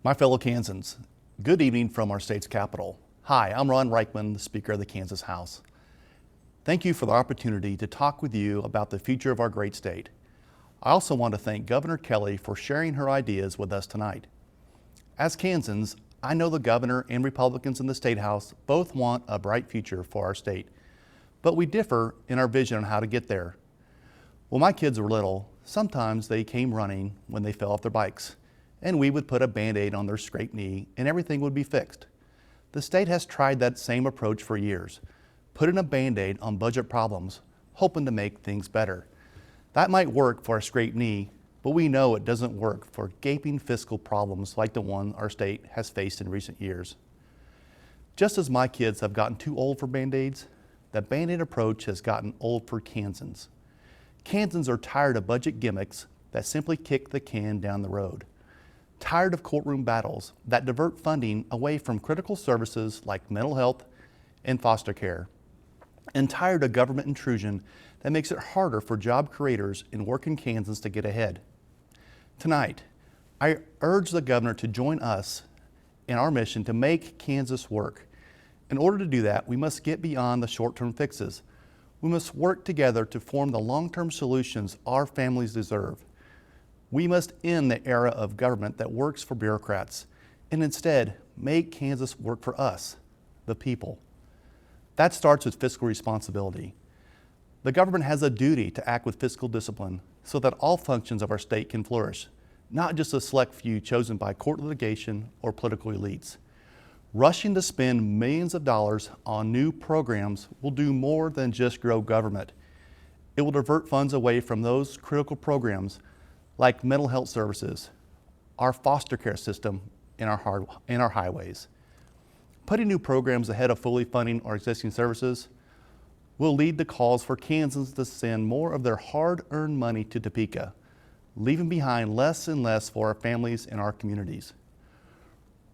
My fellow Kansans, good evening from our state's capital. Hi, I'm Ryckman, the Speaker of the Kansas House. Thank you for the opportunity to talk with you about the future of our great state. I also want to thank Governor Kelly for sharing her ideas with us tonight. As Kansans, I know the governor and Republicans in the State House both want a bright future for our state, but we differ in our vision on how to get there. When my kids were little, sometimes they came running when they fell off their bikes, and we would put a Band-Aid on their scraped knee and everything would be fixed. The state has tried that same approach for years, putting a Band-Aid on budget problems, hoping to make things better. That might work for a scraped knee, but we know it doesn't work for gaping fiscal problems like the one our state has faced in recent years. Just as my kids have gotten too old for Band-Aids, the Band-Aid approach has gotten old for Kansans. Kansans are tired of budget gimmicks that simply kick the can down the road. Tired of courtroom battles that divert funding away from critical services like mental health and foster care. And tired of government intrusion that makes it harder for job creators in working Kansans to get ahead. Tonight, I urge the governor to join us in our mission to make Kansas work. In order to do that, we must get beyond the short-term fixes. We must work together to form the long-term solutions our families deserve. We must end the era of government that works for bureaucrats and instead make Kansas work for us, the people. That starts with fiscal responsibility. The government has a duty to act with fiscal discipline so that all functions of our state can flourish, not just a select few chosen by court litigation or political elites. Rushing to spend millions of dollars on new programs will do more than just grow government. It will divert funds away from those critical programs like mental health services, our foster care system, and our highways. Putting new programs ahead of fully funding our existing services will lead to calls for Kansans to send more of their hard-earned money to Topeka, leaving behind less and less for our families and our communities.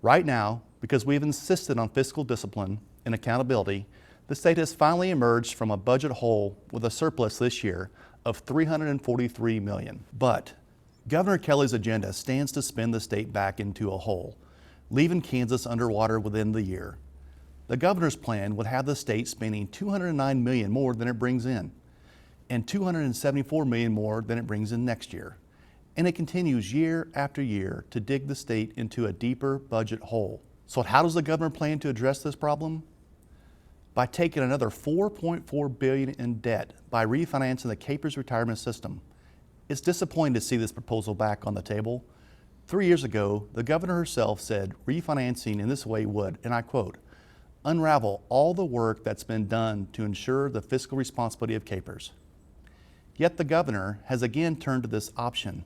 Right now, because we've insisted on fiscal discipline and accountability, the state has finally emerged from a budget hole with a surplus this year of $343 million. But Governor Kelly's agenda stands to spin the state back into a hole, leaving Kansas underwater within the year. The governor's plan would have the state spending $209 million more than it brings in, and $274 million more than it brings in next year. And it continues year after year to dig the state into a deeper budget hole. So how does the governor plan to address this problem? By taking another $4.4 billion in debt by refinancing the Capers retirement system. It's disappointing to see this proposal back on the table. 3 years ago, the governor herself said refinancing in this way would, and I quote, unravel all the work that's been done to ensure the fiscal responsibility of Capers. Yet the governor has again turned to this option,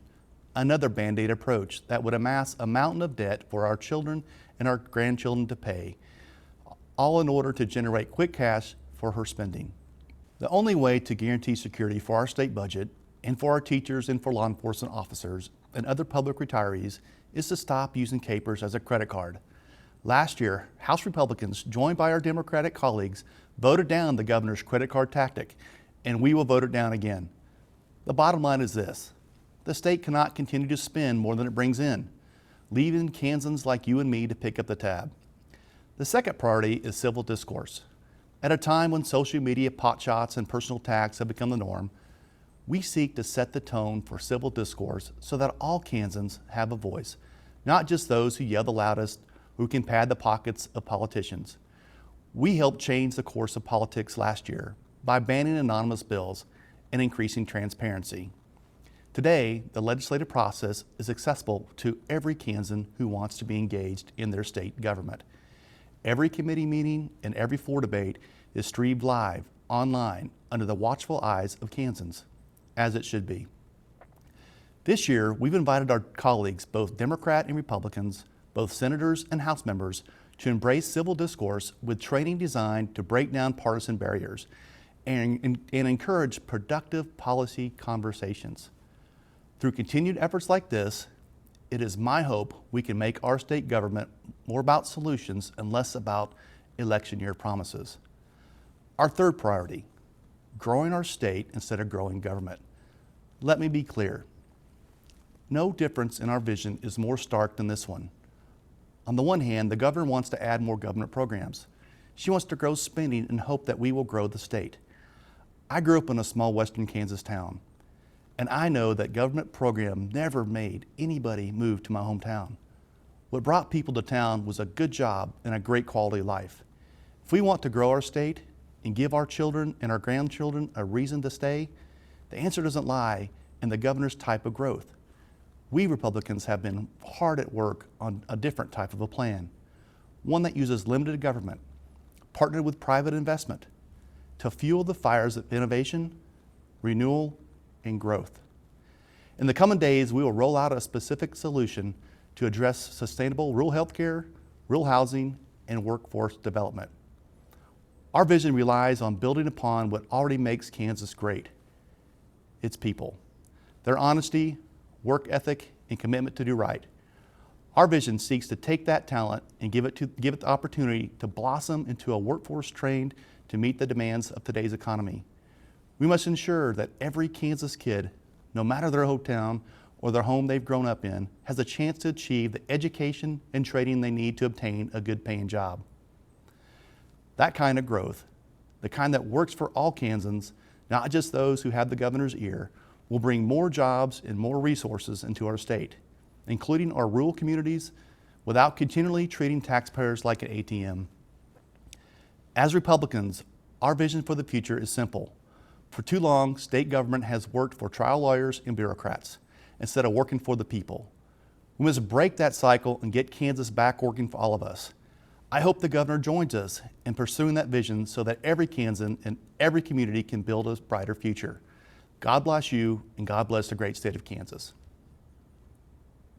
another Band-Aid approach that would amass a mountain of debt for our children and our grandchildren to pay, all in order to generate quick cash for her spending. The only way to guarantee security for our state budget and for our teachers and for law enforcement officers and other public retirees is to stop using Capers as a credit card. Last year, House Republicans, joined by our Democratic colleagues, voted down the governor's credit card tactic, and we will vote it down again. The bottom line is this: the state cannot continue to spend more than it brings in, leaving Kansans like you and me to pick up the tab. The second priority is civil discourse. At a time when social media potshots and personal attacks have become the norm, we seek to set the tone for civil discourse so that all Kansans have a voice, not just those who yell the loudest, who can pad the pockets of politicians. We helped change the course of politics last year by banning anonymous bills and increasing transparency. Today, the legislative process is accessible to every Kansan who wants to be engaged in their state government. Every committee meeting and every floor debate is streamed live, online, under the watchful eyes of Kansans, as it should be. This year, we've invited our colleagues, both Democrat and Republicans, both senators and House members, to embrace civil discourse with training designed to break down partisan barriers and encourage productive policy conversations. Through continued efforts like this, it is my hope we can make our state government more about solutions and less about election year promises. Our third priority, growing our state instead of growing government. Let me be clear. No difference in our vision is more stark than this one. On the one hand, the governor wants to add more government programs. She wants to grow spending and hope that we will grow the state. I grew up in a small western Kansas town, and I know that government program never made anybody move to my hometown. What brought people to town was a good job and a great quality of life. If we want to grow our state and give our children and our grandchildren a reason to stay, the answer doesn't lie in the governor's type of growth. We Republicans have been hard at work on a different type of a plan, one that uses limited government, partnered with private investment, to fuel the fires of innovation, renewal, and growth. In the coming days, we will roll out a specific solution to address sustainable rural healthcare, rural housing, and workforce development. Our vision relies on building upon what already makes Kansas great: its people, their honesty, work ethic, and commitment to do right. Our vision seeks to take that talent and give it the opportunity to blossom into a workforce trained to meet the demands of today's economy. We must ensure that every Kansas kid, no matter their hometown or their home they've grown up in, has a chance to achieve the education and training they need to obtain a good paying job. That kind of growth, the kind that works for all Kansans, not just those who have the governor's ear, will bring more jobs and more resources into our state, including our rural communities, without continually treating taxpayers like an ATM. As Republicans, our vision for the future is simple. For too long, state government has worked for trial lawyers and bureaucrats instead of working for the people. We must break that cycle and get Kansas back working for all of us. I hope the governor joins us in pursuing that vision so that every Kansan and every community can build a brighter future. God bless you, and God bless the great state of Kansas.